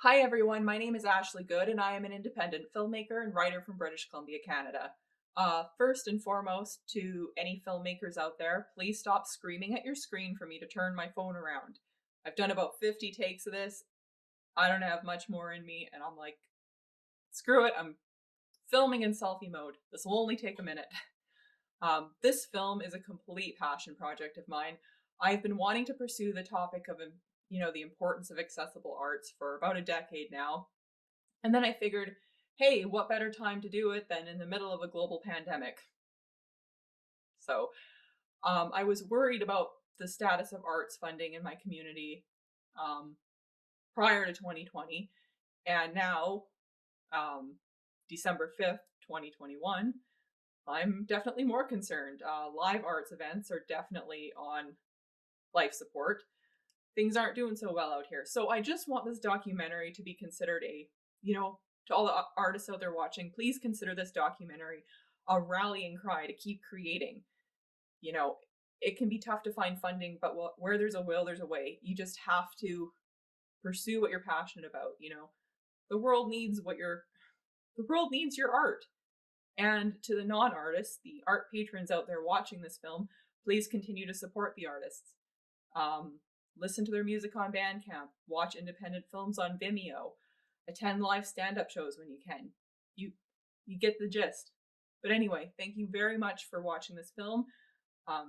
Hi everyone, my name is Ashley Good and I am an independent filmmaker and writer from British Columbia, Canada. First and foremost, to any filmmakers out there, please stop screaming at your screen for me to turn my phone around. I've done about 50 takes of this. I don't have much more in me, and I'm like, screw it, I'm filming in selfie mode. This will only take a minute. This film is a complete passion project of mine. I've been wanting to pursue the topic of, the importance of accessible arts for about a decade now. And then I figured, hey, what better time to do it than in the middle of a global pandemic? So I was worried about the status of arts funding in my community prior to 2020. And now, December 5th, 2021, I'm definitely more concerned. Live arts events are definitely on life support. Things aren't doing so well out here. So I just want this documentary to be considered to all the artists out there watching, please consider this documentary a rallying cry to keep creating. It can be tough to find funding, but where there's a will, there's a way. You just have to pursue what you're passionate about. The world needs your art. And to the non-artists, the art patrons out there watching this film, please continue to support the artists. Listen to their music on Bandcamp, watch independent films on Vimeo, attend live stand-up shows when you can. You get the gist. But anyway, thank you very much for watching this film.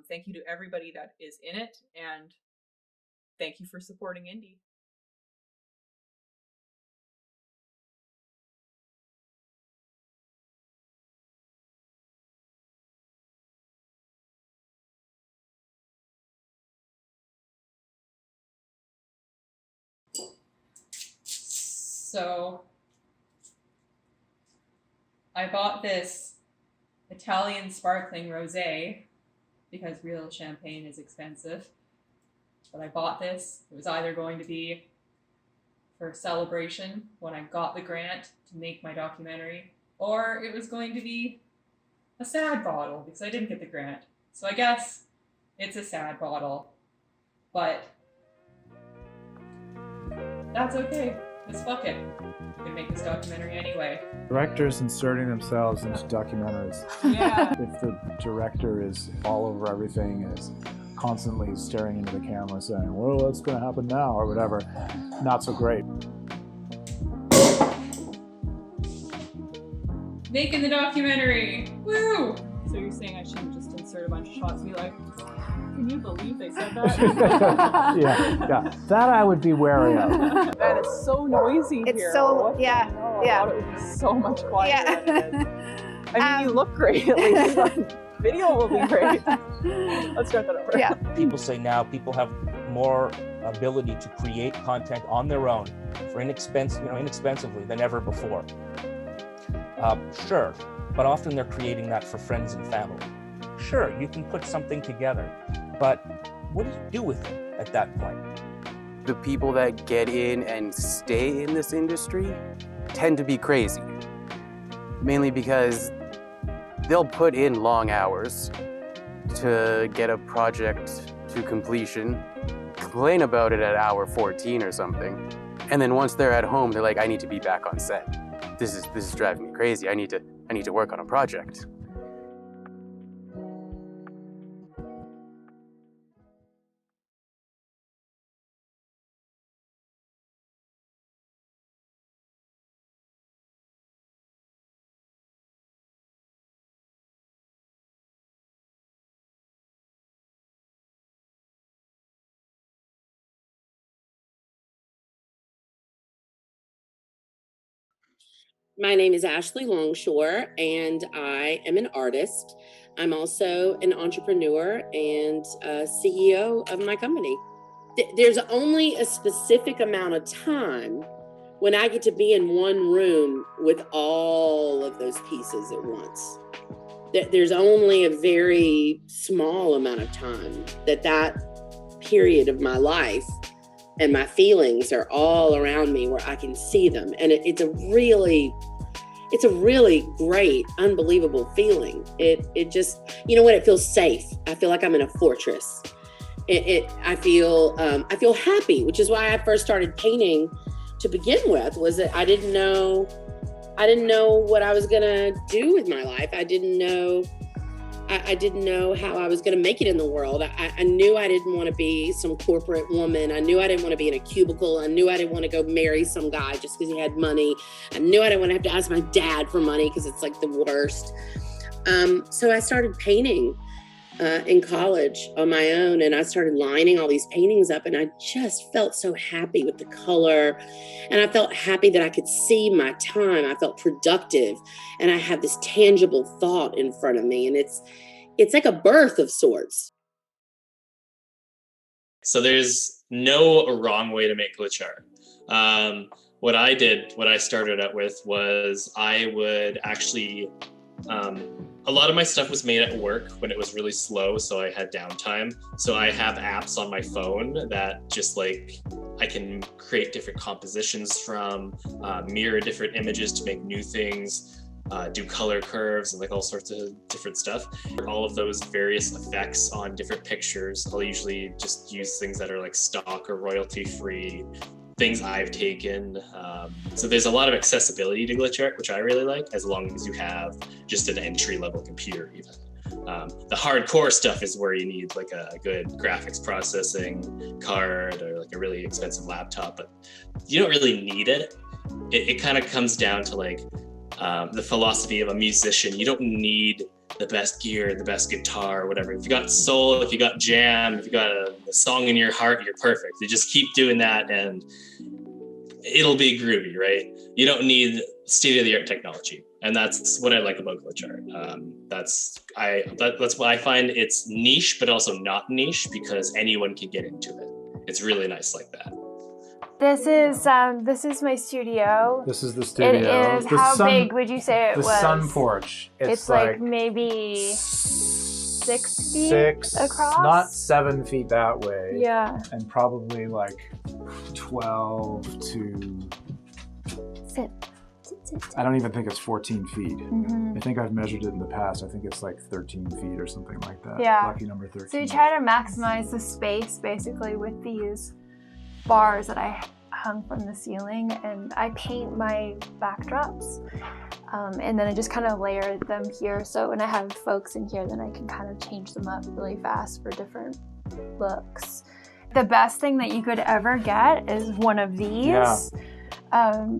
Thank you to everybody that is in it, and thank you for supporting indie. So I bought this Italian sparkling rosé because real champagne is expensive. But I bought this. It was either going to be for celebration when I got the grant to make my documentary, or it was going to be a sad bottle because I didn't get the grant. So I guess it's a sad bottle. But that's okay. Just fuck it. We can make this documentary anyway. Directors inserting themselves into documentaries. Yeah. If the director is all over everything and is constantly staring into the camera saying, well, what's going to happen now, or whatever, not so great. Making the documentary! Woo! So you're saying I shouldn't just insert a bunch of shots and be like, can you believe they said that? yeah. That I would be wary of. That is so noisy It's here. so, yeah. I thought it would be so much quieter than it is. I mean, you look great, at least. Video will be great. Let's start that over. Yeah. People say now people have more ability to create content on their own for inexpensively than ever before. Sure, but often they're creating that for friends and family. Sure, you can put something together, but what do you do with it at that point? The people that get in and stay in this industry tend to be crazy, mainly because they'll put in long hours to get a project to completion, complain about it at hour 14 or something, and then once they're at home, they're like, I need to be back on set. This is driving me crazy. I need to work on a project. My name is Ashley Longshore, and I am an artist. I'm also an entrepreneur and CEO of my company. There's only a specific amount of time when I get to be in one room with all of those pieces at once. There's only a very small amount of time that period of my life and my feelings are all around me where I can see them. And it's a really great, unbelievable feeling. It just, it feels safe. I feel like I'm in a fortress. I feel happy, which is why I first started painting to begin with, was that I didn't know what I was gonna do with my life. I didn't know how I was going to make it in the world. I knew I didn't want to be some corporate woman. I knew I didn't want to be in a cubicle. I knew I didn't want to go marry some guy just because he had money. I knew I didn't want to have to ask my dad for money because it's like the worst. So I started painting in college on my own, and I started lining all these paintings up, and I just felt so happy with the color, and I felt happy that I could see my time. I felt productive, and I had this tangible thought in front of me, and it's like a birth of sorts. So there's no wrong way to make glitch art. What I started out with was I would actually, a lot of my stuff was made at work when it was really slow, so I had downtime. So I have apps on my phone that just like, I can create different compositions from, mirror different images to make new things, do color curves and like all sorts of different stuff. All of those various effects on different pictures, I'll usually just use things that are like stock or royalty free, things I've taken. So there's a lot of accessibility to glitch art, which I really like, as long as you have just an entry-level computer even. The hardcore stuff is where you need like a good graphics processing card or like a really expensive laptop, but you don't really need it. It kind of comes down to like the philosophy of a musician. You don't need the best gear, the best guitar, or whatever. If you got soul, if you got jam, if you got a song in your heart, you're perfect. You just keep doing that and it'll be groovy, right? You don't need state-of-the-art technology. And that's what I like about glitch art. That's why I find it's niche, but also not niche, because anyone can get into it. It's really nice like that. This is my studio. This is the studio. It is. How big would you say it was? The sun porch. It's like maybe 6 feet across. Not 7 feet that way. Yeah. And probably like 12 to. Sit. I don't even think it's 14 feet. Mm-hmm. I think I've measured it in the past. I think it's like 13 feet or something like that. Yeah. Lucky number 13. So you try to maximize the space basically with these bars that I hung from the ceiling, and I paint my backdrops, and then I just kind of layer them here. So when I have folks in here, then I can kind of change them up really fast for different looks. The best thing that you could ever get is one of these,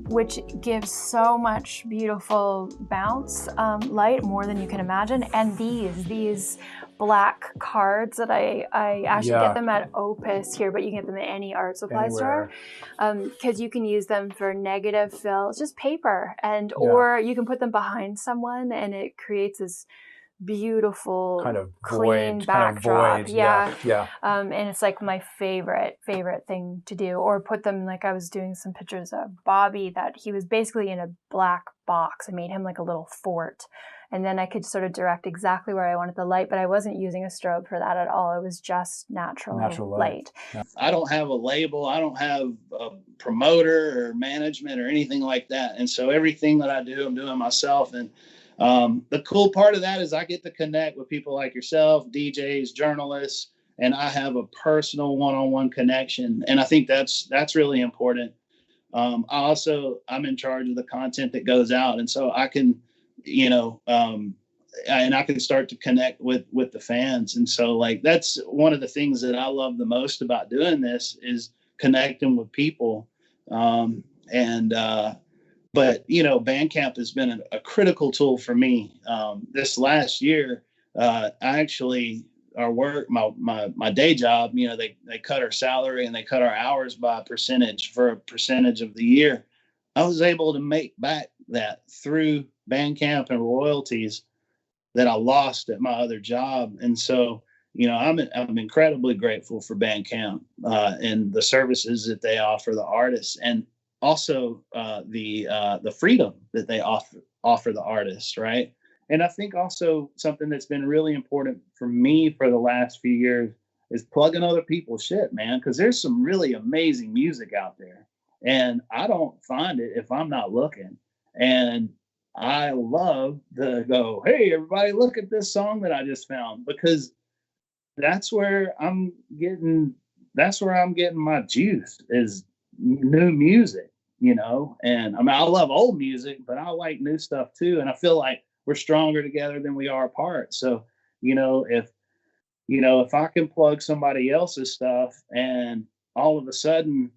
which gives so much beautiful bounce light, more than you can imagine. And these black cards that I actually get them at Opus here, but you can get them at any art supply store, because you can use them for negative fill. It's just paper, and or you can put them behind someone, and it creates this beautiful kind of clean void, backdrop. Yeah. And it's like my favorite thing to do. Or put them, like I was doing some pictures of Bobby that he was basically in a black box. I made him like a little fort. And then I could sort of direct exactly where I wanted the light, but I wasn't using a strobe for that at all. It was just natural light. Yeah. I don't have a label. I don't have a promoter or management or anything like that. And so everything that I do, I'm doing myself. And the cool part of that is I get to connect with people like yourself, DJs, journalists, and I have a personal one-on-one connection. And I think that's really important. I'm in charge of the content that goes out. And so I can, and I can start to connect with the fans. And so like, that's one of the things that I love the most about doing this is connecting with people. But Bandcamp has been a critical tool for me. This last year, our work, my day job, they cut our salary and they cut our hours by a percentage for a percentage of the year. I was able to make back that through Bandcamp and royalties that I lost at my other job. And so, I'm incredibly grateful for Bandcamp and the services that they offer the artists, and also the freedom that they offer the artists, right? And I think also something that's been really important for me for the last few years is plugging other people's shit, man, because there's some really amazing music out there. And I don't find it if I'm not looking. And I love to go, hey, everybody, look at this song that I just found, because that's where I'm getting my juice is new music. And I mean, I love old music, but I like new stuff too. And I feel like we're stronger together than we are apart. So, if I can plug somebody else's stuff and all of a sudden,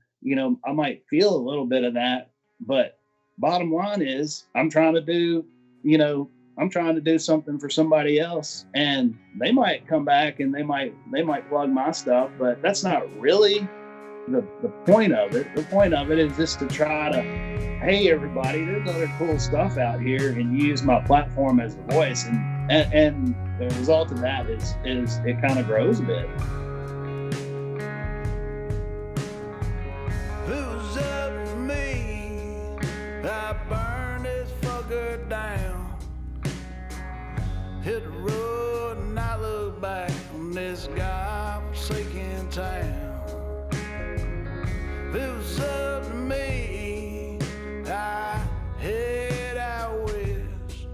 I might feel a little bit of that, but bottom line is I'm trying to do something for somebody else, and they might come back and they might plug my stuff, but that's not really the point of it. The point of it is just to try to, hey, everybody, there's other cool stuff out here, and use my platform as a voice. And the result of that is it kind of grows a bit. Who's up to me? I burn this fucker down. Hit the road and I look back on this godforsaken town. If it was up to me, I head out west.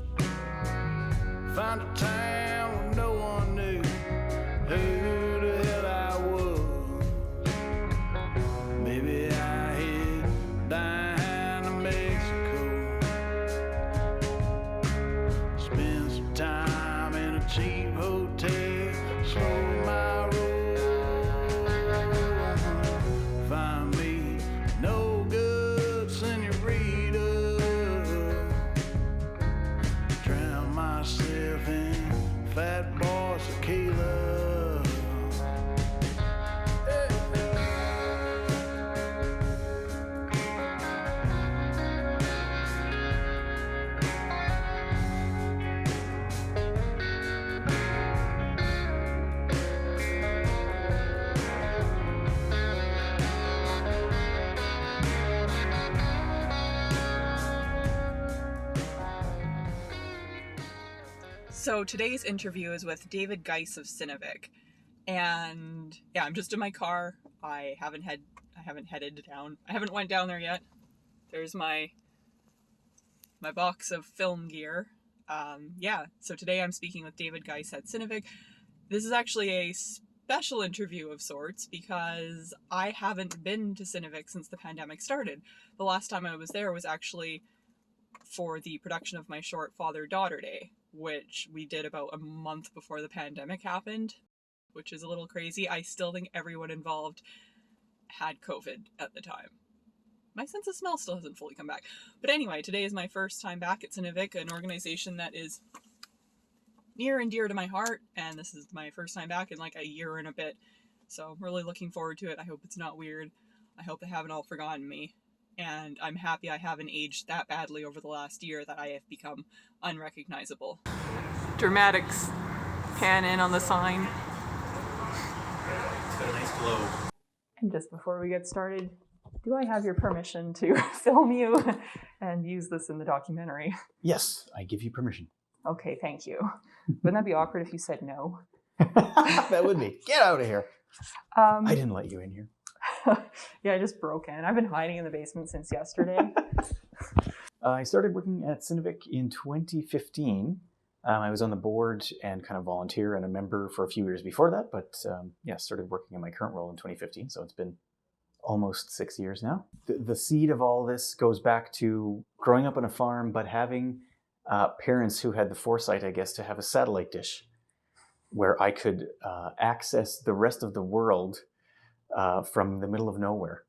Find a town where no one knew who the hell I was. Maybe I head down to Mexico. Spend some time in a cheap hotel, slow my roll. Find me no good senorita. Drown myself in fat boy tequila. So today's interview is with David Geiss of Sinovic, and yeah, I'm just in my car. I haven't headed down. I haven't went down there yet. There's my box of film gear. So today I'm speaking with David Geiss at Sinovic. This is actually a special interview of sorts because I haven't been to Sinovic since the pandemic started. The last time I was there was actually for the production of my short Father-Daughter Day, which we did about a month before the pandemic happened, which is a little crazy. I still think everyone involved had COVID at the time. My sense of smell still hasn't fully come back. But anyway, today is my first time back at Sinovic, an organization that is near and dear to my heart, and this is my first time back in like a year and a bit. So I'm really looking forward to it. I hope it's not weird. I hope they haven't all forgotten me. And I'm happy I haven't aged that badly over the last year that I have become unrecognizable. Dramatics pan in on the sign. It's got a nice glow. And just before we get started, do I have your permission to film you and use this in the documentary? Yes, I give you permission. Okay, thank you. Wouldn't that be awkward if you said no? That would be. Get out of here. I didn't let you in here. Yeah, I just broke in. I've been hiding in the basement since yesterday. I started working at Sinovic in 2015. I was on the board and kind of volunteer and a member for a few years before that, but started working in my current role in 2015. So it's been almost 6 years now. The seed of all this goes back to growing up on a farm, but having parents who had the foresight, I guess, to have a satellite dish where I could access the rest of the world from the middle of nowhere.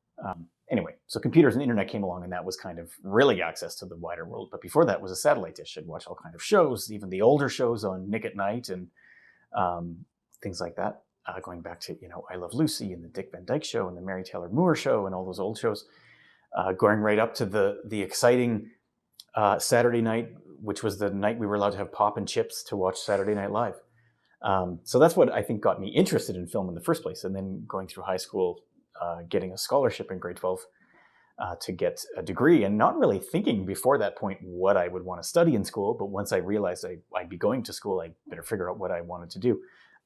Anyway, so computers and internet came along, and that was kind of really access to the wider world. But before that was a satellite dish. I'd watch all kinds of shows, even the older shows on Nick at Night and things like that. Going back to, I Love Lucy and the Dick Van Dyke Show and the Mary Taylor Moore Show and all those old shows. Going right up to the exciting Saturday night, which was the night we were allowed to have pop and chips to watch Saturday Night Live. So that's what I think got me interested in film in the first place. And then going through high school, getting a scholarship in grade 12 to get a degree, and not really thinking before that point what I would want to study in school. But once I realized I'd be going to school, I better figure out what I wanted to do.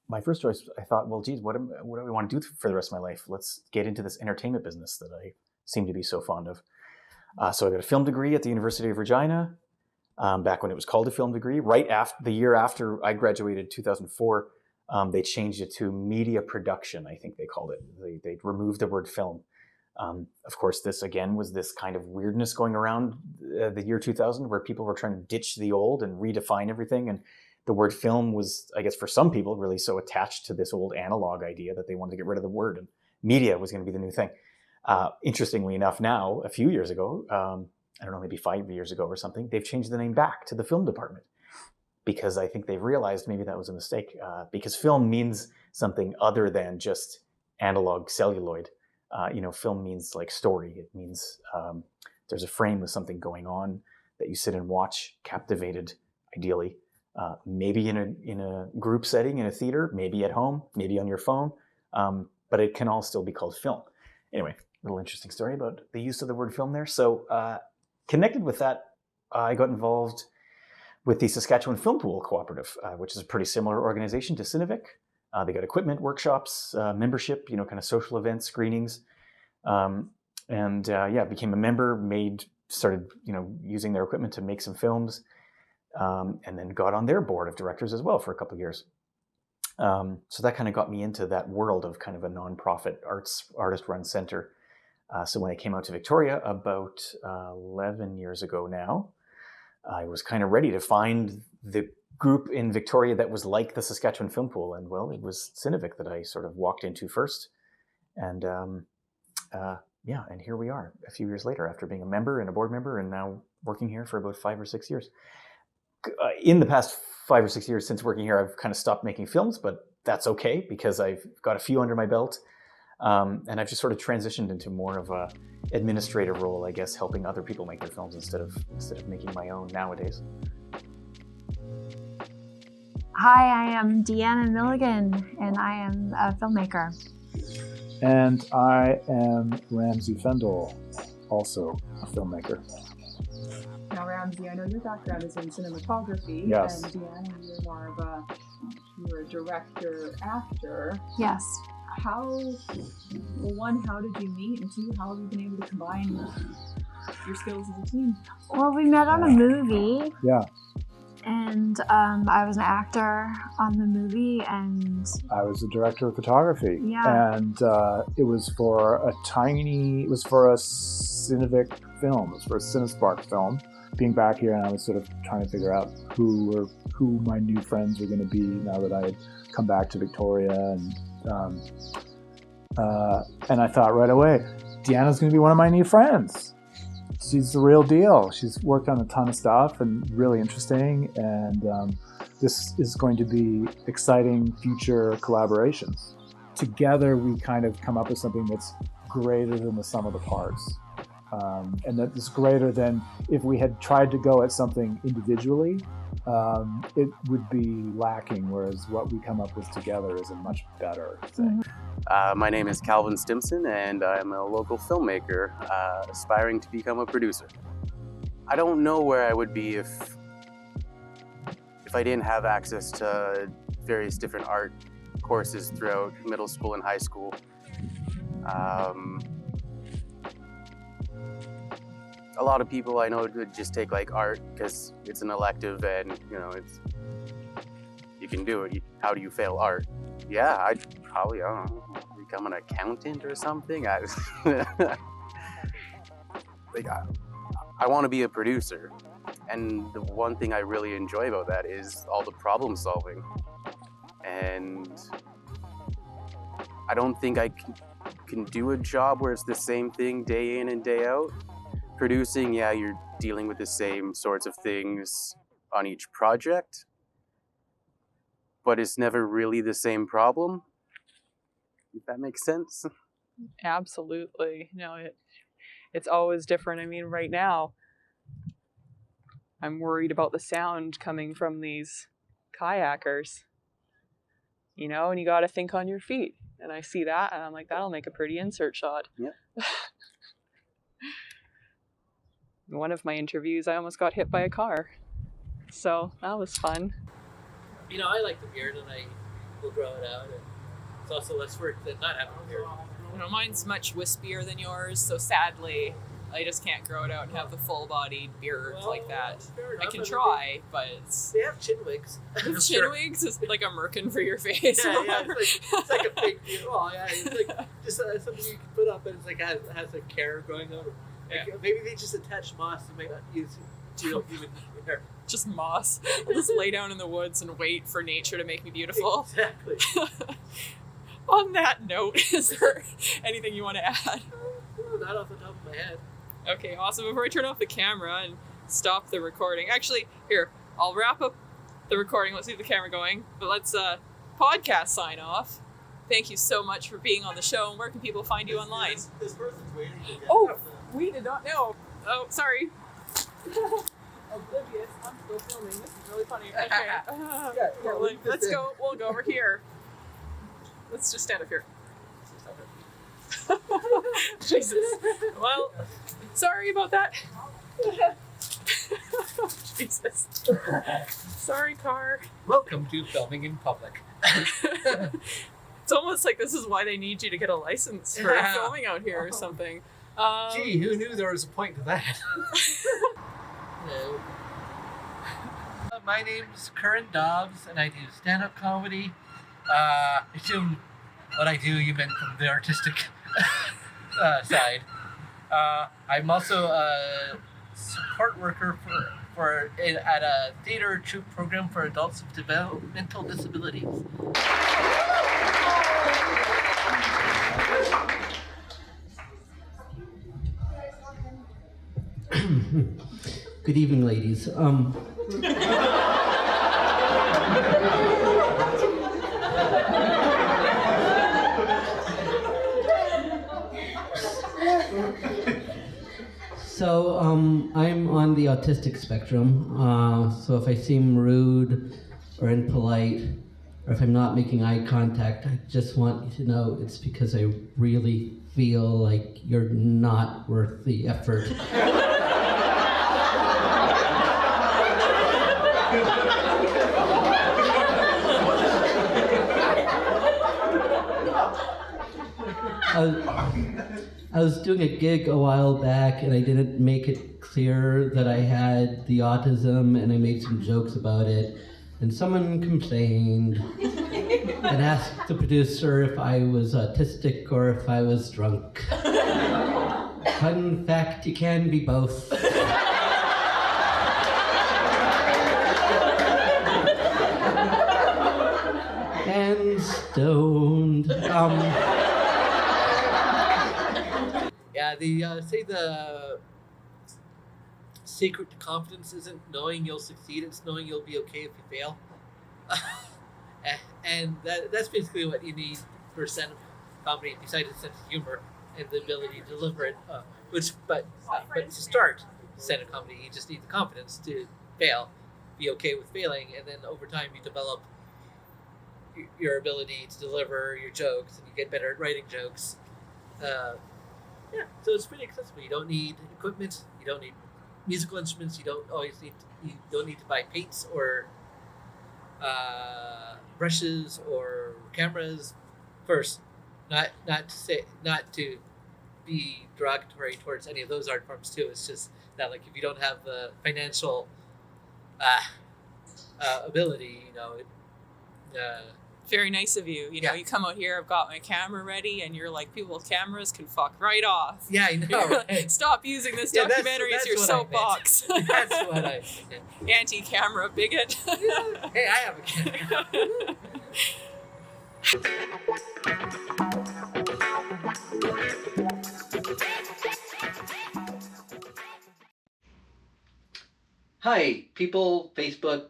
My first choice, I thought, well, geez, what do I want to do for the rest of my life? Let's get into this entertainment business that I seem to be so fond of. So I got a film degree at the University of Regina. Back when it was called a film degree. Right after the year after I graduated, 2004, they changed it to media production, I think they called it. They removed the word film. Of course, this again was this kind of weirdness going around the year 2000 where people were trying to ditch the old and redefine everything. And the word film was, I guess for some people, really so attached to this old analog idea that they wanted to get rid of the word, and media was going to be the new thing. Interestingly enough, now, a few years ago, I don't know, maybe 5 years ago or something, they've changed the name back to the film department, because I think they've realized maybe that was a mistake, because film means something other than just analog celluloid. Film means like story. It means there's a frame with something going on that you sit and watch, captivated, ideally, maybe in a group setting, in a theater, maybe at home, maybe on your phone, but it can all still be called film. Anyway, little interesting story about the use of the word film there. So connected with that, I got involved with the Saskatchewan Film Pool Cooperative, which is a pretty similar organization to Cinevic. They got equipment, workshops, membership, kind of social events, screenings. Became a member, started, using their equipment to make some films, and then got on their board of directors as well for a couple of years. So that kind of got me into that world of kind of a nonprofit artist-run center. So when I came out to Victoria about 11 years ago now, I was kind of ready to find the group in Victoria that was like the Saskatchewan Film Pool. And well, it was Cinevic that I sort of walked into first. And and here we are a few years later after being a member and a board member and now working here for about 5 or 6 years. In the past 5 or 6 years since working here, I've kind of stopped making films, but that's okay because I've got a few under my belt. And I've just sort of transitioned into more of a administrative role, I guess, helping other people make their films instead of making my own nowadays. Hi, I am Deanna Milligan, and I am a filmmaker. And I am Ramsey Fendall, also a filmmaker. Now, Ramsey, I know your background is in cinematography. Yes. And Deanna, you're more of you're a director, actor. Yes. How did you meet? And two, how have you been able to combine your skills as a team? Well, we met on a movie. Yeah. And I was an actor on the movie, and I was the director of photography. Yeah. And it was for a Cinevic film. It was for a Cinespark film. Being back here, and I was sort of trying to figure out who my new friends were going to be now that I had come back to Victoria, and I thought right away, Deanna's going to be one of my new friends. She's the real deal. She's worked on a ton of stuff and really interesting, and this is going to be exciting future collaborations. Together, we kind of come up with something that's greater than the sum of the parts. And that is greater than if we had tried to go at something individually, it would be lacking, whereas what we come up with together is a much better thing. My name is Calvin Stimson, and I'm a local filmmaker aspiring to become a producer. I don't know where I would be if I didn't have access to various different art courses throughout middle school and high school. A lot of people I know would just take like art because it's an elective and you can do it. How do you fail art? Yeah, I'd probably, I don't know, become an accountant or something. I want to be a producer. And the one thing I really enjoy about that is all the problem solving. And I don't think I can do a job where it's the same thing day in and day out. Producing, yeah, you're dealing with the same sorts of things on each project, but it's never really the same problem, if that makes sense. Absolutely. It's always different. I mean, right now, I'm worried about the sound coming from these kayakers, and you got to think on your feet. And I see that, and I'm like, that'll make a pretty insert shot. Yep. In one of my interviews, I almost got hit by a car. So that was fun. I like the beard, and I will grow it out. And it's also less work than not having a beard. Mine's much wispier than yours, so sadly, I just can't grow it out and have the full-bodied beard like that. fair I enough. can mean, try, but it's... They have chin wigs. I'm Chin sure. wigs is like a merkin for your face. Yeah, it's like a fake deal. Oh, yeah, it's like just something you can put up, and it's like has a hair growing over. Like, maybe they just attach moss. They might not use human hair. Just moss. I'll just lay down in the woods and wait for nature to make me beautiful. Exactly. On that note, is there anything you want to add? Not off the top of my head. Okay, awesome. Before I turn off the camera and stop the recording, actually, here, I'll wrap up the recording. Let's leave the camera going, but let's podcast sign off. Thank you so much for being on the show, and where can people find you online? This person's waiting to get Oh, we did not know. Oh, sorry. Oblivious. I'm still filming. This is really funny. Okay. Let's go. We'll go over here. Let's just stand up here. Jesus. Well, sorry about that. Jesus. Sorry, car. Welcome to filming in public. It's almost like this is why they need you to get a license for filming out here or something. Gee, who knew there was a point to that? Hello. My name's Curran Dobbs, and I do stand-up comedy. I assume what I do you meant from the artistic side. I'm also a support worker at a theater troupe program for adults with developmental disabilities. Good evening, ladies. So, I'm on the autistic spectrum, so if I seem rude or impolite, or if I'm not making eye contact, I just want you to know it's because I really feel like you're not worth the effort. I was doing a gig a while back, and I didn't make it clear that I had the autism, and I made some jokes about it, and someone complained and asked the producer if I was autistic or if I was drunk. Fun fact, you can be both. And stoned. Yeah, say the secret to confidence isn't knowing you'll succeed, it's knowing you'll be okay if you fail. And that's basically what you need for stand-up comedy, besides a sense of humor and the ability to deliver it. But to start stand-up comedy, you just need the confidence to fail, be okay with failing, and then over time you develop your ability to deliver your jokes, and you get better at writing jokes. Yeah, so it's pretty accessible. You don't need equipment. You don't need musical instruments. You don't need to buy paints or brushes or cameras. First, not to be derogatory towards any of those art forms too. It's just that, like, if you don't have the financial ability, Very nice of you. You know, you come out here, I've got my camera ready, and you're like, people with cameras can fuck right off. Yeah, I know. Right? Stop using this documentary as your soapbox. That's what I meant. Anti-camera bigot. Hey, I have a camera. Hi, people, Facebook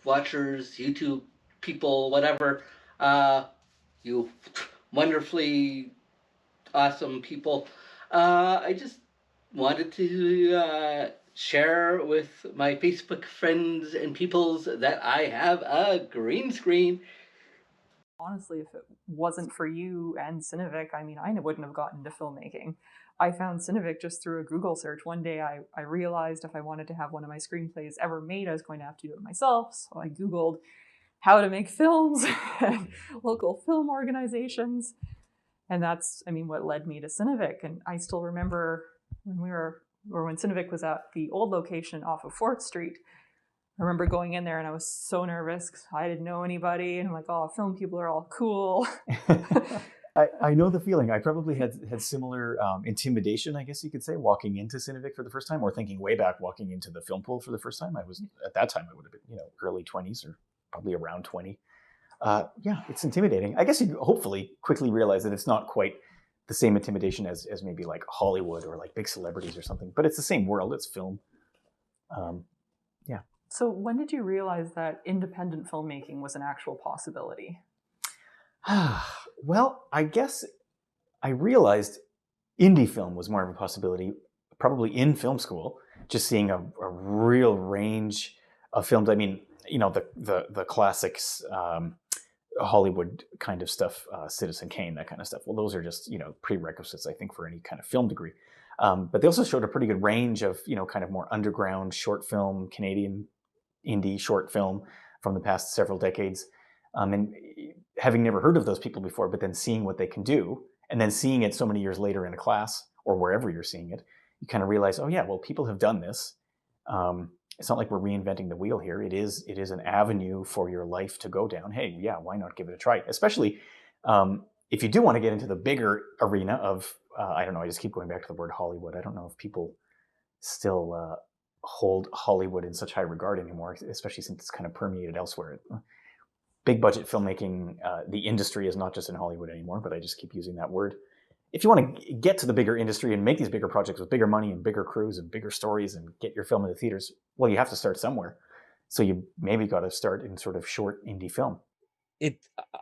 watchers, YouTube people, whatever, you wonderfully awesome people. I just wanted to share with my Facebook friends and peoples that I have a green screen. Honestly, if it wasn't for you and Cinevic, I mean, I wouldn't have gotten into filmmaking. I found Cinevic just through a Google search. One day I realized if I wanted to have one of my screenplays ever made, I was going to have to do it myself. So I Googled how to make films and local film organizations. And that's, I mean, what led me to Cinevic. And I still remember when Cinevic was at the old location off of 4th Street. I remember going in there and I was so nervous because I didn't know anybody. And I'm like, oh, film people are all cool. I know the feeling. I probably had similar intimidation, I guess you could say, walking into Cinevic for the first time, or thinking way back walking into the film pool for the first time. At that time I would have been, early 20s or probably around 20. Yeah, it's intimidating. I guess you hopefully quickly realize that it's not quite the same intimidation as maybe like Hollywood or like big celebrities or something, but it's the same world. It's film. Yeah. So when did you realize that independent filmmaking was an actual possibility? Well, I guess I realized indie film was more of a possibility probably in film school, just seeing a real range of films. I mean, the classics, Hollywood kind of stuff, Citizen Kane, that kind of stuff. Well, those are just, prerequisites, I think, for any kind of film degree. But they also showed a pretty good range of, kind of more underground short film, Canadian indie short film from the past several decades. And having never heard of those people before, but then seeing what they can do, and then seeing it so many years later in a class or wherever you're seeing it, you kind of realize, oh yeah, well, people have done this. It's not like we're reinventing the wheel here. It is an avenue for your life to go down. Hey, yeah, why not give it a try? Especially if you do want to get into the bigger arena of, I don't know, I just keep going back to the word Hollywood. I don't know if people still hold Hollywood in such high regard anymore, especially since it's kind of permeated elsewhere. Big budget filmmaking, the industry is not just in Hollywood anymore, but I just keep using that word. If you want to get to the bigger industry and make these bigger projects with bigger money and bigger crews and bigger stories and get your film into theaters, well, you have to start somewhere. So you maybe got to start in sort of short indie film.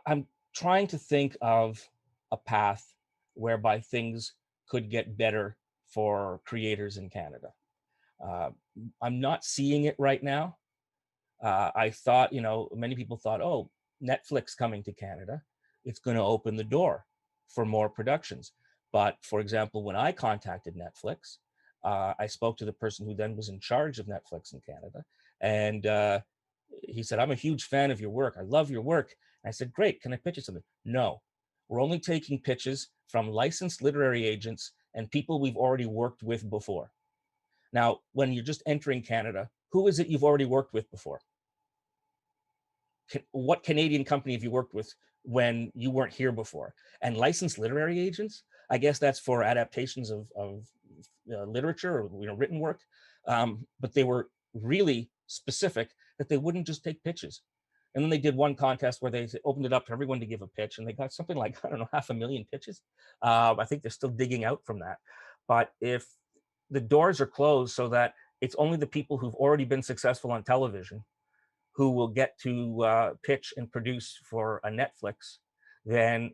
I'm trying to think of a path whereby things could get better for creators in Canada. I'm not seeing it right now. I thought, many people thought, oh, Netflix coming to Canada, it's going to open the door for more productions. But for example, when I contacted Netflix, I spoke to the person who then was in charge of Netflix in Canada. And he said, I'm a huge fan of your work. I love your work. And I said, great, can I pitch you something? No, we're only taking pitches from licensed literary agents and people we've already worked with before. Now, when you're just entering Canada, who is it you've already worked with before? What Canadian company have you worked with when you weren't here before? And licensed literary agents, I guess that's for adaptations of literature or written work. But they were really specific that they wouldn't just take pitches. And then they did one contest where they opened it up to everyone to give a pitch, and they got something like, 500,000 pitches. I think they're still digging out from that. But if the doors are closed so that it's only the people who've already been successful on television who will get to pitch and produce for a Netflix, then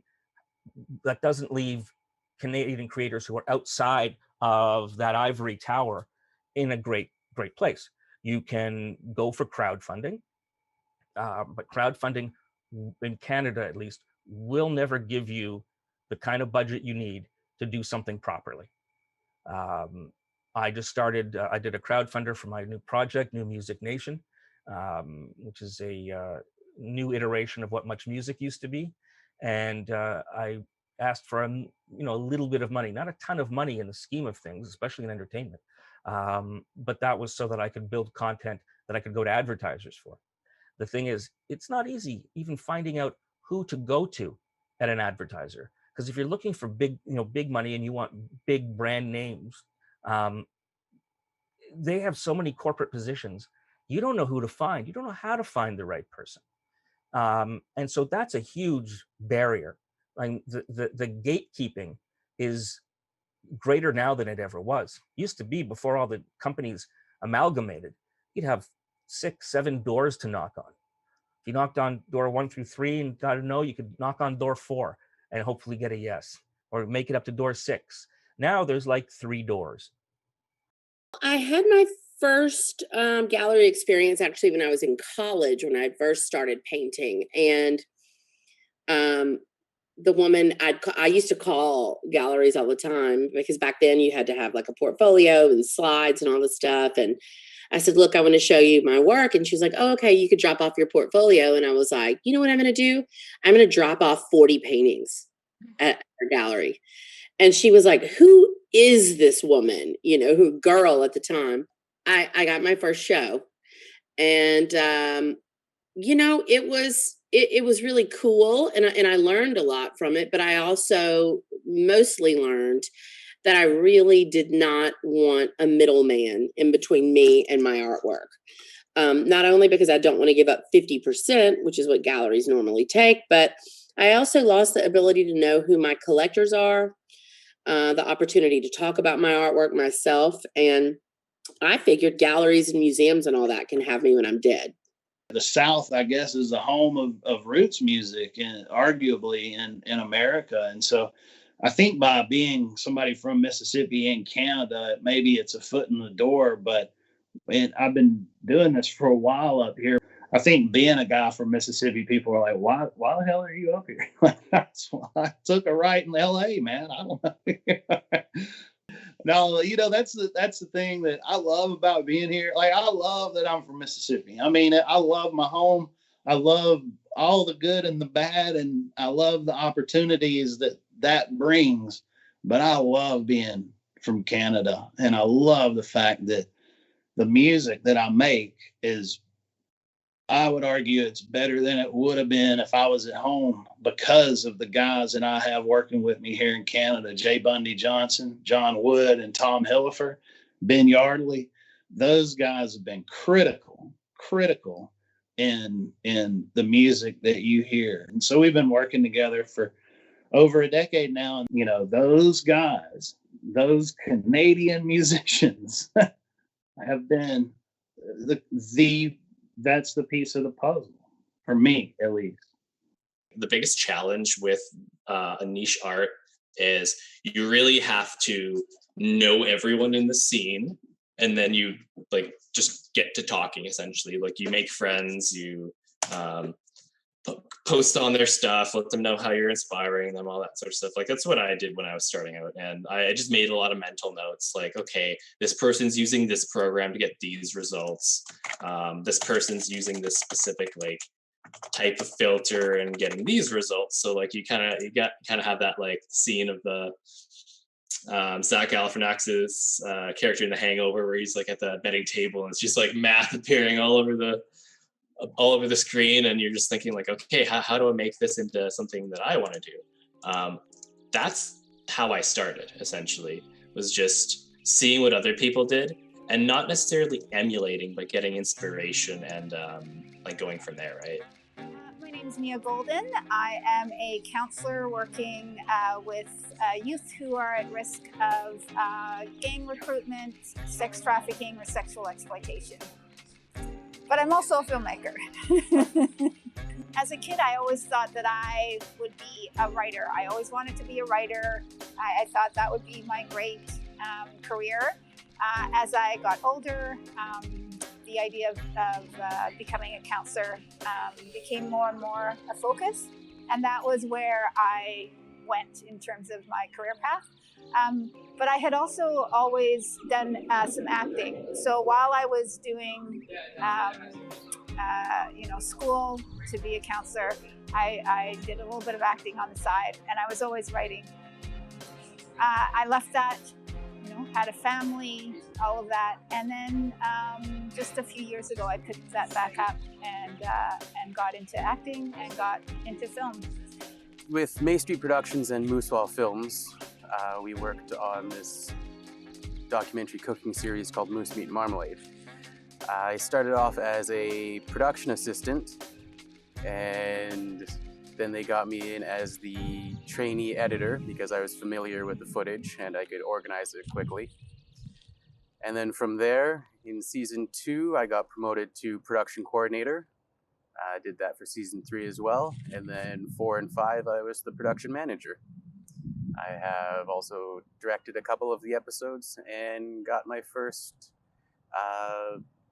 that doesn't leave Canadian creators who are outside of that ivory tower in a great place. You can go for crowdfunding, but crowdfunding in Canada, at least, will never give you the kind of budget you need to do something properly. I just started, I did a crowdfunder for my new project, New Music Nation, which is a new iteration of what Much Music used to be. And I asked for a little bit of money, not a ton of money in the scheme of things, especially in entertainment. But that was so that I could build content that I could go to advertisers for. The thing is, it's not easy even finding out who to go to at an advertiser. Because if you're looking for big money and you want big brand names, they have so many corporate positions. You don't know who to find. You don't know how to find the right person. And so that's a huge barrier. Like the gatekeeping is greater now than it ever was. It used to be before all the companies amalgamated. You'd have 6, 7 doors to knock on. If you knocked on door 1 through 3 and got a no, you could knock on door 4 and hopefully get a yes, or make it up to door 6. Now there's like 3 doors. I had my first gallery experience actually when I was in college, when I first started painting. And the woman, I used to call galleries all the time, because back then you had to have like a portfolio and slides and all this stuff. And I said, look, I want to show you my work. And she was like, oh, okay, you could drop off your portfolio. And I was like, you know what I'm going to do? I'm going to drop off 40 paintings at her gallery. And she was like, who is this woman, who girl at the time. I got my first show, and it was really cool, and I learned a lot from it, but I also mostly learned that I really did not want a middleman in between me and my artwork. Not only because I don't want to give up 50%, which is what galleries normally take, but I also lost the ability to know who my collectors are, the opportunity to talk about my artwork myself. And I figured galleries and museums and all that can have me when I'm dead. The South, I guess, is the home of roots music, and arguably in America. And so I think by being somebody from Mississippi and Canada, maybe it's a foot in the door, but I've been doing this for a while up here. I think being a guy from Mississippi, people are like, why the hell are you up here? That's why I took a right in LA, man. I don't know. No, that's the thing that I love about being here. Like, I love that I'm from Mississippi. I mean, I love my home. I love all the good and the bad, and I love the opportunities that brings. But I love being from Canada, and I love the fact that the music that I make is, I would argue, it's better than it would have been if I was at home, because of the guys that I have working with me here in Canada: J. Bundy Johnson, John Wood, and Tom Hillifer, Ben Yardley. Those guys have been critical in the music that you hear. And so we've been working together for over a decade now. And, those guys, those Canadian musicians have been that's the piece of the puzzle, for me at least. The biggest challenge with a niche art is you really have to know everyone in the scene, and then you just get to talking, essentially. Like, you make friends, you post on their stuff, let them know how you're inspiring them, all that sort of stuff. Like, that's what I did when I was starting out. And I just made a lot of mental notes, like, okay, this person's using this program to get these results. This person's using this specific type of filter and getting these results. So you kind of have that scene of the Zach Galifianakis character in The Hangover, where he's at the betting table and it's just math appearing all over the screen, and you're just thinking okay, how do I make this into something that I want to do? That's how I started, essentially, was just seeing what other people did and not necessarily emulating, but getting inspiration and going from there, right? My name is Mia Golden. I am a counselor working with youth who are at risk of gang recruitment, sex trafficking, or sexual exploitation. But I'm also a filmmaker. As a kid, I always thought that I would be a writer. I always wanted to be a writer. I thought that would be my great career. As I got older, the idea of becoming a counselor became more and more a focus. And that was where I went in terms of my career path. But I had also always done some acting. So while I was doing, school to be a counselor, I did a little bit of acting on the side, and I was always writing. I left that, had a family, all of that, and then just a few years ago, I picked that back up and got into acting and got into film. With May Street Productions and Moosewall Films, we worked on this documentary cooking series called Moose Meat and Marmalade. I started off as a production assistant, and then they got me in as the trainee editor because I was familiar with the footage and I could organize it quickly. And then from there, in season 2, I got promoted to production coordinator. I did that for season 3 as well. And then 4 and 5, I was the production manager. I have also directed a couple of the episodes and got my first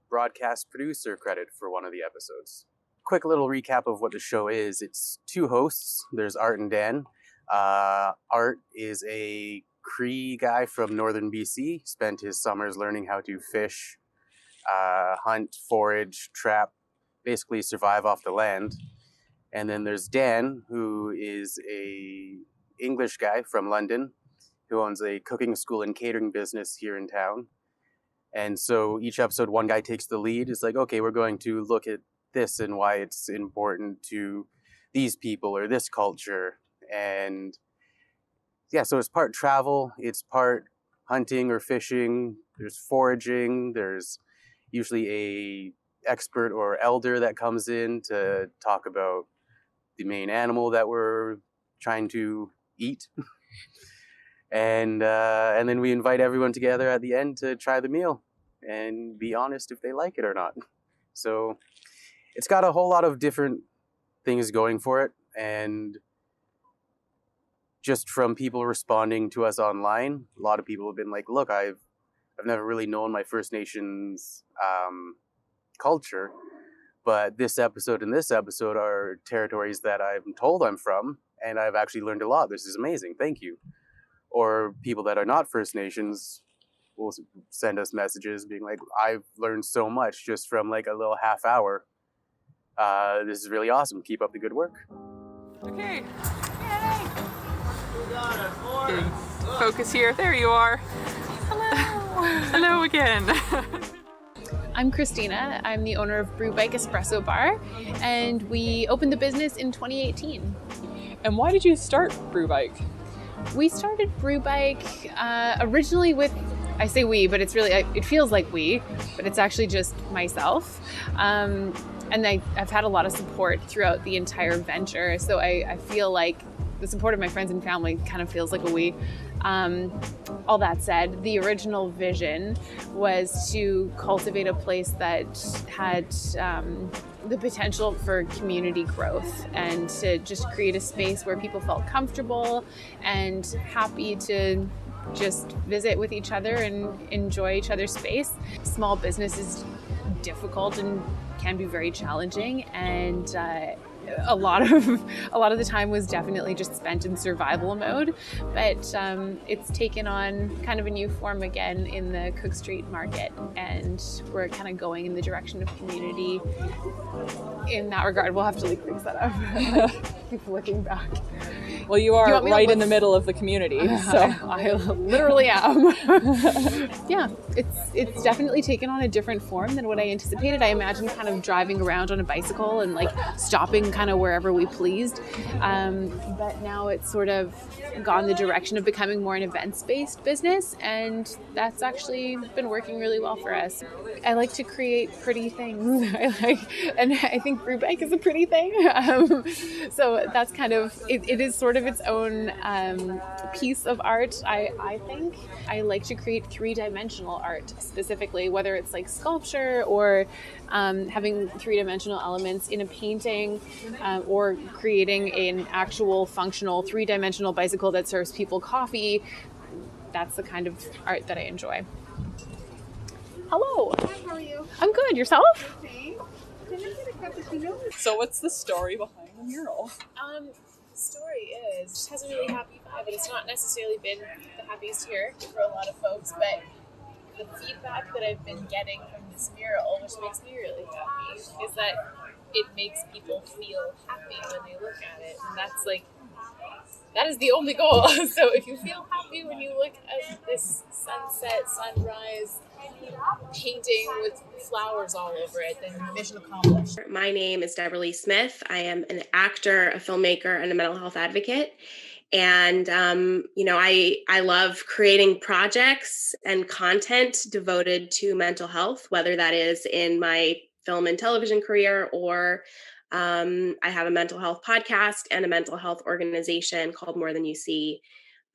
broadcast producer credit for one of the episodes. Quick little recap of what the show is. It's 2 hosts. There's Art and Dan. Art is a Cree guy from northern BC. Spent his summers learning how to fish, hunt, forage, trap, basically survive off the land. And then there's Dan, who is a English guy from London. who owns a cooking school and catering business here in town. And so each episode, one guy takes the lead. It's like, okay, we're going to look at this and why it's important to these people or this culture. And yeah, so it's part travel, it's part hunting or fishing, there's foraging, there's usually a expert or elder that comes in to talk about the main animal that we're trying to eat. And then we invite everyone together at the end to try the meal and be honest if they like it or not. So it's got a whole lot of different things going for it. And just from people responding to us online, a lot of people have been like, look, I've never really known my First Nations culture, but this episode and this episode are territories that I'm told I'm from, and I've actually learned a lot. This is amazing. Thank you. Or people that are not First Nations will send us messages being like, I've learned so much just from like a little half hour. This is really awesome. Keep up the good work. Okay. Focus here. There you are. Hello. Hello again. I'm Kristina. I'm the owner of Brew Bike Espresso Bar, and we opened the business in 2018. And why did you start Brew Bike? We started Brew Bike originally with, I say we, but it's really, it feels like we, but it's actually just myself. And I've had a lot of support throughout the entire venture, so I feel like the support of my friends and family kind of feels like a we. All that said, the original vision was to cultivate a place that had the potential for community growth and to just create a space where people felt comfortable and happy to just visit with each other and enjoy each other's space. Small business is difficult and can be very challenging, and a lot of the time was definitely just spent in survival mode, but it's taken on kind of a new form again in the Cook Street market, and we're kind of going in the direction of community in that regard. We'll have to like fix that up. Keep looking back. Well, you are right in the middle of the community, so I literally am. Yeah, it's definitely taken on a different form than what I anticipated. I imagined kind of driving around on a bicycle and like stopping kind of wherever we pleased, but now it's sort of gone the direction of becoming more an events-based business, and that's actually been working really well for us. I like to create pretty things. And I think Brew Bike is a pretty thing. So that's kind of, it is sort of its own piece of art, I think. I like to create three-dimensional art specifically, whether it's like sculpture or having three-dimensional elements in a painting, or creating an actual functional three-dimensional bicycle that serves people coffee. That's the kind of art that I enjoy. Hello. Hi, how are you? I'm good. Yourself? Okay. Can I get a cappuccino? So what's the story behind the mural? The story is, it just has a really happy vibe, and it's not necessarily been the happiest year for a lot of folks, but the feedback that I've been getting from this mural, which makes me really happy, is that it makes people feel happy when they look at it, and that's like, that is the only goal. So if you feel happy when you look at this sunset, sunrise painting with flowers all over it, then mission accomplished. My name is Deborah Lee Smith. I am an actor, a filmmaker, and a mental health advocate. And, I love creating projects and content devoted to mental health, whether that is in my film and television career, or I have a mental health podcast and a mental health organization called More Than You See.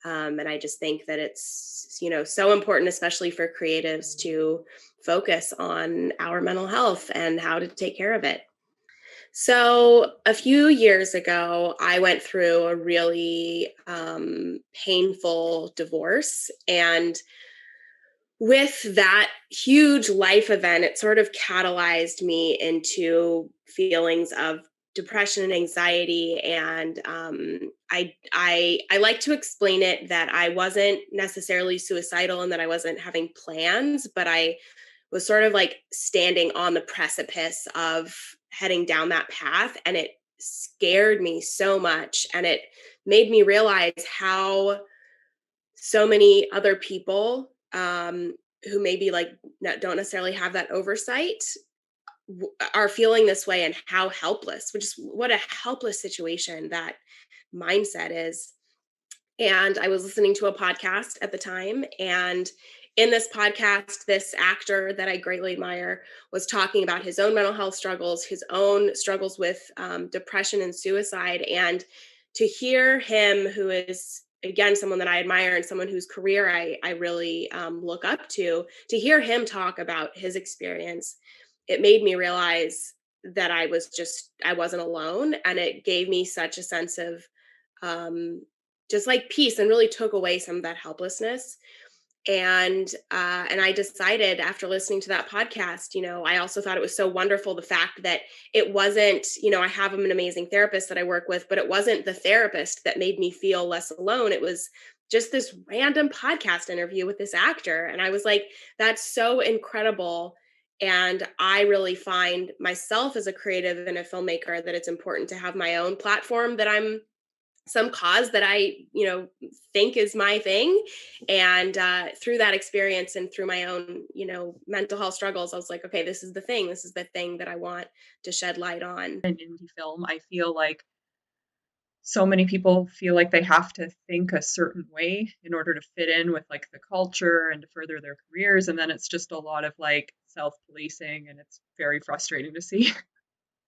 And I just think that it's, so important, especially for creatives, to focus on our mental health and how to take care of it. So a few years ago, I went through a really painful divorce. And with that huge life event, it sort of catalyzed me into feelings of depression and anxiety. And I like to explain it that I wasn't necessarily suicidal and that I wasn't having plans, but I was sort of like standing on the precipice of heading down that path. And it scared me so much. And it made me realize how so many other people who maybe like don't necessarily have that oversight are feeling this way, and how helpless, which is what a helpless situation that mindset is. And I was listening to a podcast at the time, and in this podcast, this actor that I greatly admire was talking about his own mental health struggles, his own struggles with depression and suicide. And to hear him, who is, again, someone that I admire and someone whose career I really look up to hear him talk about his experience, it made me realize that I wasn't alone. And it gave me such a sense of just like peace, and really took away some of that helplessness. And I decided after listening to that podcast, I also thought it was so wonderful, the fact that it wasn't, I have an amazing therapist that I work with, but it wasn't the therapist that made me feel less alone. It was just this random podcast interview with this actor. And I was like, that's so incredible. And I really find myself as a creative and a filmmaker that it's important to have my own platform, that I'm some cause that I, think is my thing. And through that experience and through my own, mental health struggles, I was like, okay, this is the thing that I want to shed light on. In indie film, I feel like so many people feel like they have to think a certain way in order to fit in with like the culture and to further their careers. And then it's just a lot of like self-policing, and it's very frustrating to see.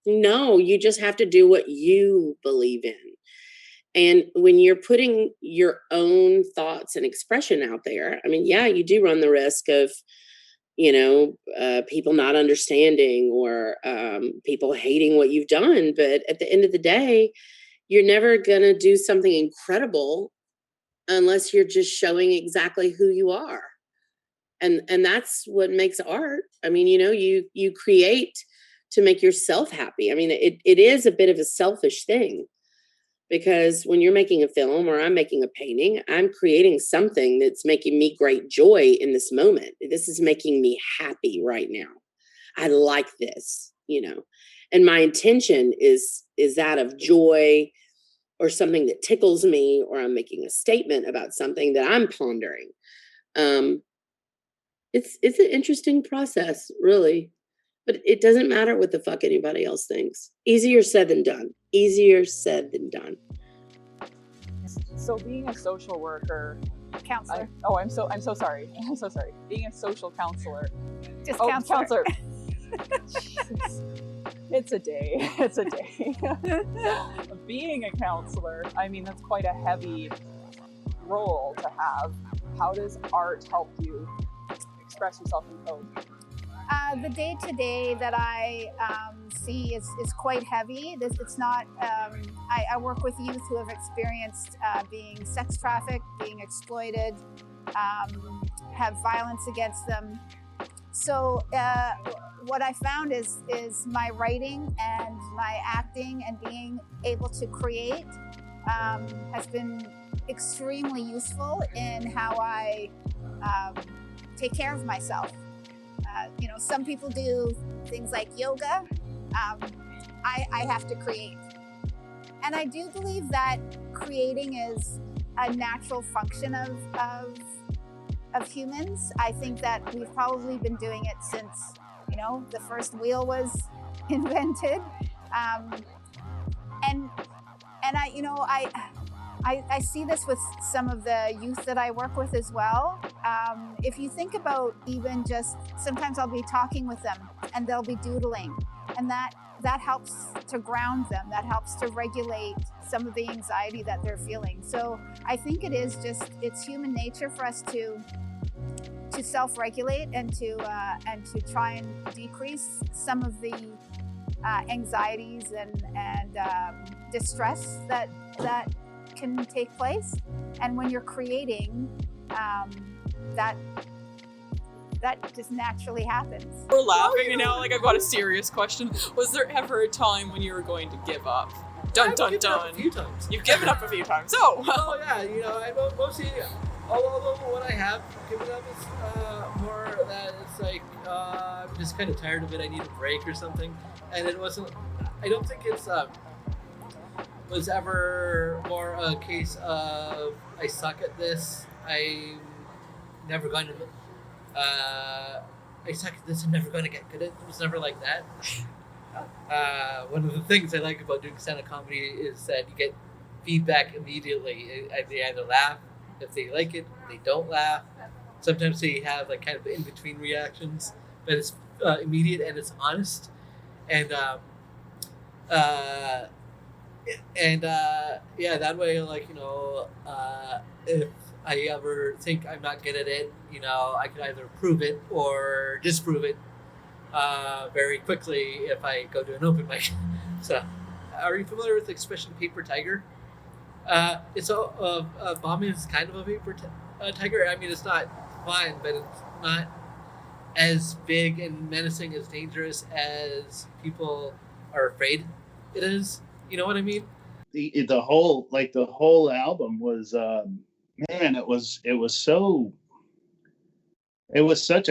No, you just have to do what you believe in. And when you're putting your own thoughts and expression out there, I mean, yeah, you do run the risk of, people not understanding or people hating what you've done. But at the end of the day, you're never going to do something incredible unless you're just showing exactly who you are. And that's what makes art. I mean, you create to make yourself happy. I mean, it is a bit of a selfish thing, because when you're making a film or I'm making a painting, I'm creating something that's making me great joy in this moment. This is making me happy right now. I like this, and my intention is that of joy, or something that tickles me, or I'm making a statement about something that I'm pondering. It's an interesting process, really, but it doesn't matter what the fuck anybody else thinks. Easier said than done. Easier said than done. So being a social worker, counselor. I'm so sorry. I'm so sorry. Being a social counselor. Just counselor. It's a day. It's a day. Being a counselor, I mean, that's quite a heavy role to have. How does art help you express yourself in code? The day-to-day that I see is quite heavy. It's not, I work with youth who have experienced being sex trafficked, being exploited, have violence against them. So what I found is my writing and my acting and being able to create has been extremely useful in how I take care of myself. Some people do things like yoga. I have to create. And I do believe that creating is a natural function of humans. I think that we've probably been doing it since, the first wheel was invented. And I see this with some of the youth that I work with as well. If you think about even just, sometimes I'll be talking with them and they'll be doodling, and that helps to ground them. That helps to regulate some of the anxiety that they're feeling. So I think it's human nature for us to self-regulate and to try and decrease some of the anxieties and distress that can take place. And when you're creating, that just naturally happens. We're laughing, and now like I've got a serious question. Was there ever a time when you were going to give up? Dun dun dun. Up a few times. You've given up a few times. Oh. Oh yeah, I mostly, although what I have given up is more that it's like I'm just kind of tired of it. I need a break or something, and it wasn't. I don't think it's was ever more a case of I suck at this I'm never going to. I suck at this. I'm never going to get good at it. It was never like that. One of the things I like about doing stand-up comedy is that you get feedback immediately. They either laugh if they like it, they don't laugh. Sometimes they have like kind of in-between reactions, but it's immediate and it's honest. And yeah, that way, like, if I ever think I'm not good at it, I can either prove it or disprove it very quickly if I go to an open mic. So, are you familiar with the expression paper tiger? It's bombing is kind of a paper tiger. I mean, it's not fun, but it's not as big and menacing, as dangerous as people are afraid it is. You know what I mean? The whole album was man, it was so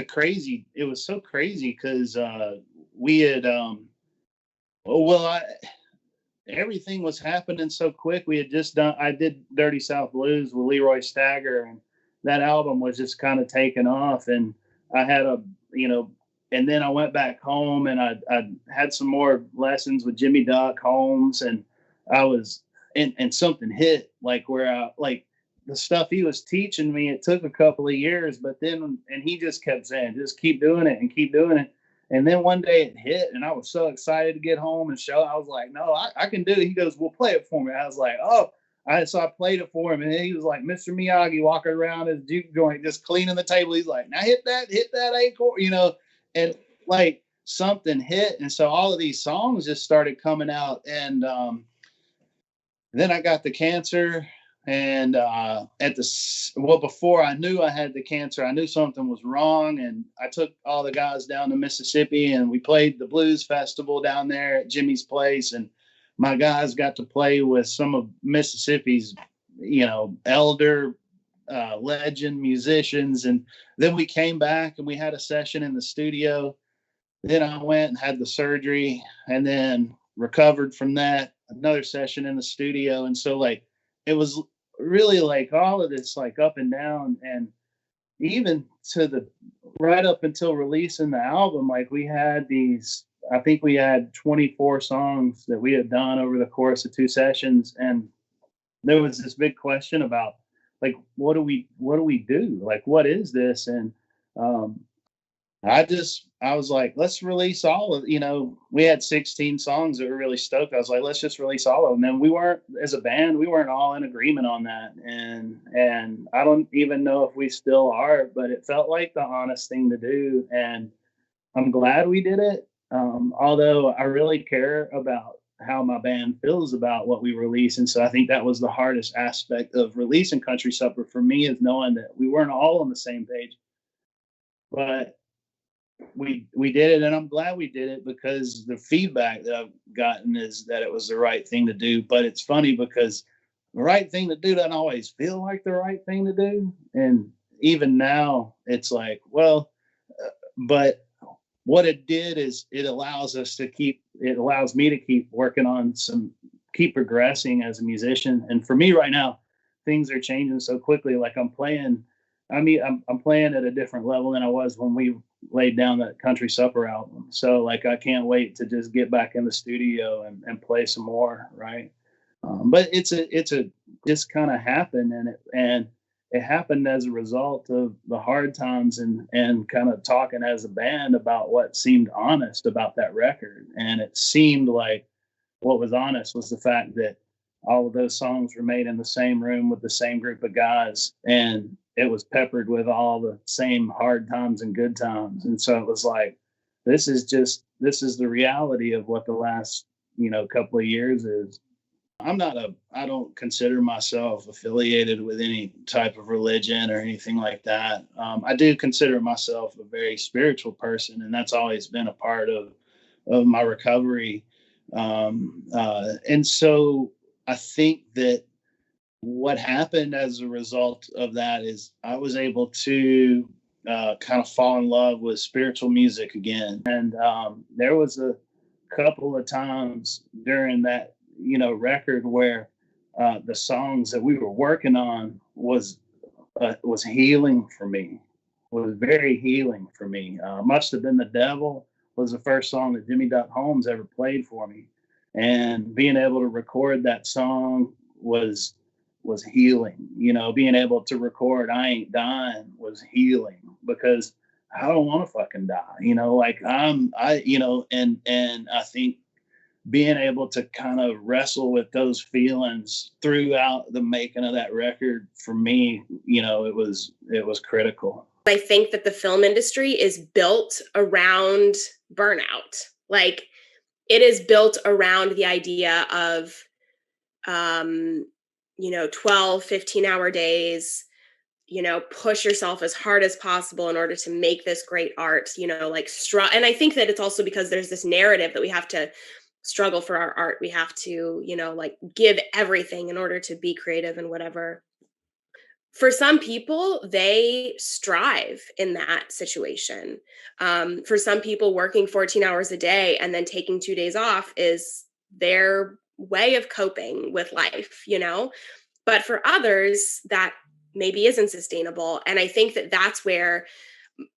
crazy because we had everything was happening so quick. We had just I did Dirty South Blues with Leroy Stagger, and that album was just kind of taking off. And I had and then I went back home and I had some more lessons with Jimmy Duck Holmes, and I was, and something hit, like where the stuff he was teaching me, it took a couple of years, but then, and he just kept saying, just keep doing it and keep doing it. And then one day it hit, and I was so excited to get home and show. I was like, no, I can do it. He goes, well, play it for me. I was like, oh, so I played it for him, and he was like Mr. Miyagi walking around his juke joint, just cleaning the table. He's like, now hit that A chord, and like something hit. And so all of these songs just started coming out. And then I got the cancer. And before I knew I had the cancer, I knew something was wrong. And I took all the guys down to Mississippi, and we played the blues festival down there at Jimmy's place. And my guys got to play with some of Mississippi's, elder legend musicians. And then we came back and we had a session in the studio. Then I went and had the surgery, and then recovered from that, another session in the studio. And so it was really like all of this, like up and down, and even to the right up until releasing the album, like we had I think we had 24 songs that we had done over the course of 2 sessions. And there was this big question about like, what do we do? Like, what is this? And I was like, let's release all of, we had 16 songs that were really stoked. I was like, let's just release all of them. And we weren't, as a band, we weren't all in agreement on that. And I don't even know if we still are, but it felt like the honest thing to do. And I'm glad we did it. Although I really care about how my band feels about what we release. And so I think that was the hardest aspect of releasing Country Supper for me, is knowing that we weren't all on the same page. But we did it, and I'm glad we did it, because the feedback that I've gotten is that it was the right thing to do. But it's funny because the right thing to do doesn't always feel like the right thing to do. And even now it's like, well, but what it did is it allows me to keep working on keep progressing as a musician. And for me right now, things are changing so quickly. Like I'm playing at a different level than I was when we laid down that Country Supper album. So like, I can't wait to just get back in the studio and play some more. Right. But it's just kind of happened, and it happened as a result of the hard times and kind of talking as a band about what seemed honest about that record. And it seemed like what was honest was the fact that all of those songs were made in the same room with the same group of guys, and it was peppered with all the same hard times and good times. And so it was like, this is the reality of what the last, couple of years is. I don't consider myself affiliated with any type of religion or anything like that. I do consider myself a very spiritual person, and that's always been a part of my recovery. And so I think that what happened as a result of that is I was able to kind of fall in love with spiritual music again. And there was a couple of times during that, record where the songs that we were working on was was healing for me. Was very healing for me. Must Have Been the Devil was the first song that Jimmy Duck Holmes ever played for me, and being able to record that song was healing. You know, being able to record I Ain't Dying was healing, because I don't want to fucking die. You know, like and I think being able to kind of wrestle with those feelings throughout the making of that record, for me, you know, it was critical. I think that the film industry is built around burnout. Like, it is built around the idea of, 12, 15-hour days, push yourself as hard as possible in order to make this great art, and I think that it's also because there's this narrative that we have to struggle for our art. We have to, give everything in order to be creative and whatever. For some people, they strive in that situation. For some people, working 14 hours a day and then taking 2 days off is their way of coping with life, But for others, that maybe isn't sustainable. And I think that that's where,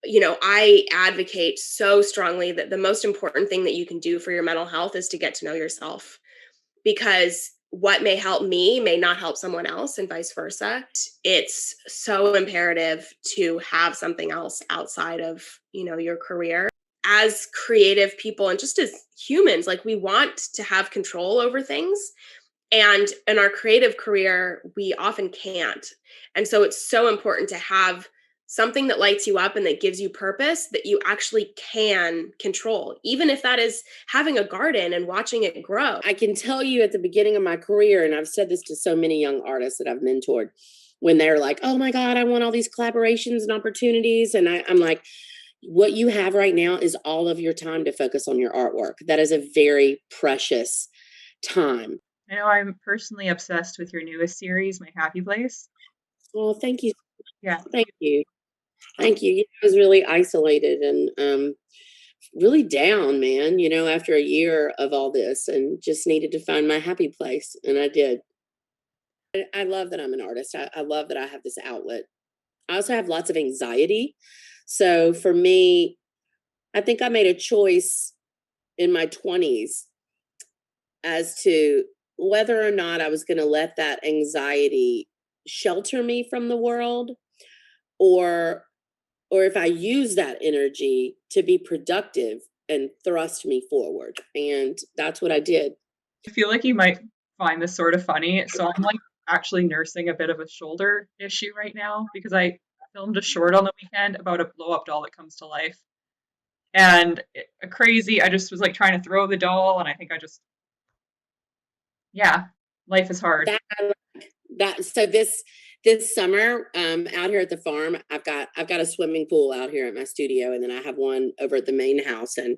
I advocate so strongly that the most important thing that you can do for your mental health is to get to know yourself, because what may help me may not help someone else, and vice versa. It's so imperative to have something else outside of, your career. As creative people and just as humans, like, we want to have control over things. And in our creative career, we often can't. And so it's so important to have something that lights you up and that gives you purpose that you actually can control, even if that is having a garden and watching it grow. I can tell you at the beginning of my career, and I've said this to so many young artists that I've mentored, when they're like, oh my God, I want all these collaborations and opportunities. And I'm like, what you have right now is all of your time to focus on your artwork. That is a very precious time. I know I'm personally obsessed with your newest series, My Happy Place. Well, thank you. Yeah. Thank you. Thank you. I was really isolated and really down, man, after a year of all this, and just needed to find my happy place. And I did. I love that I'm an artist. I love that I have this outlet. I also have lots of anxiety. So for me, I think I made a choice in my 20s as to whether or not I was going to let that anxiety shelter me from the world, or if I use that energy to be productive and thrust me forward. And that's what I did. I feel like you might find this sort of funny. So I'm actually nursing a bit of a shoulder issue right now, because I filmed a short on the weekend about a blow up doll that comes to life. And I just was trying to throw the doll, and I think life is hard. So this summer, out here at the farm, I've got a swimming pool out here at my studio, and then I have one over at the main house. And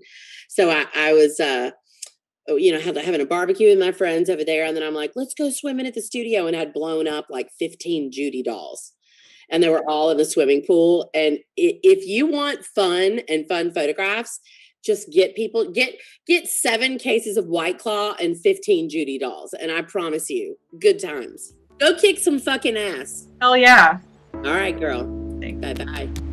so I was, having a barbecue with my friends over there, and then I'm like, let's go swimming at the studio, and I'd blown up 15 Judy dolls, and they were all in the swimming pool. And if you want fun and fun photographs, just get 7 cases of White Claw and 15 Judy dolls, and I promise you, good times. Go kick some fucking ass. Hell yeah. All right, girl. Thanks. Bye-bye.